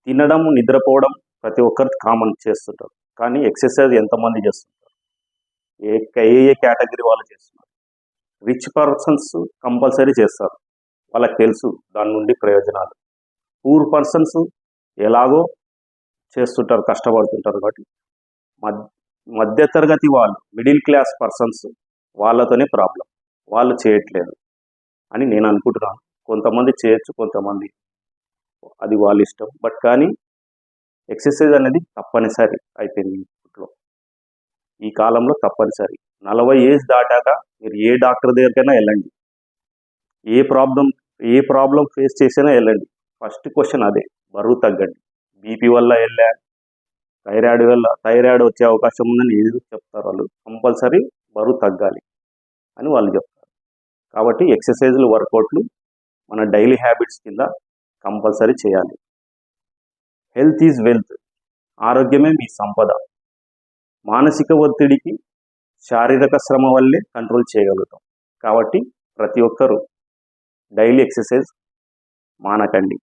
తినడం, నిద్రపోవడం ప్రతి ఒక్కరు కామన్ చేస్తుంటారు. కానీ ఎక్సర్సైజ్ ఎంతమంది చేస్తుంటారు? ఏ కేటగిరీ వాళ్ళు చేస్తున్నారు? రిచ్ పర్సన్స్ కంపల్సరీ చేస్తారు, వాళ్ళకి తెలుసు దాని నుండి ప్రయోజనాలు. పూర్ పర్సన్స్ ఎలాగో చేస్తుంటారు, కష్టపడుతుంటారు. కాబట్టి మధ్యతరగతి వాళ్ళు, మిడిల్ క్లాస్ పర్సన్స్, వాళ్ళతోనే ప్రాబ్లం. వాళ్ళు చేయట్లేదు అని నేను అనుకుంటున్నాను. కొంతమంది చేయొచ్చు, కొంతమంది అది వాళ్ళ ఇష్టం. బట్ కానీ ఎక్సర్సైజ్ అనేది తప్పనిసరి అయిపోయింది ఇప్పట్లో, ఈ కాలంలో తప్పనిసరి. 40 ఏజ్ దాటాక మీరు ఏ డాక్టర్ దగ్గరికైనా వెళ్ళండి, ఏ ప్రాబ్లం ఫేస్ చేసినా వెళ్ళండి, ఫస్ట్ క్వశ్చన్ అదే, బరువు తగ్గండి. బీపీ వల్ల వెళ్ళా, థైరాయిడ్ వచ్చే అవకాశం ఉందని ఏది చెప్తారు వాళ్ళు, కంపల్సరీ బరువు తగ్గాలి అని వాళ్ళు చెప్తారు. కాబట్టి ఎక్సర్సైజ్లు, వర్కౌట్లు మన డైలీ హ్యాబిట్స్ కింద కంపల్సరీ చేయాలి. హెల్త్ ఈజ్ వెల్త్, ఆరోగ్యమే మీ సంపద. మానసిక ఒత్తిడికి శారీరక శ్రమ వల్లే కంట్రోల్ చేయగలుగుతాం. కాబట్టి ప్రతి ఒక్కరూ డైలీ ఎక్సర్సైజ్ మానకండి.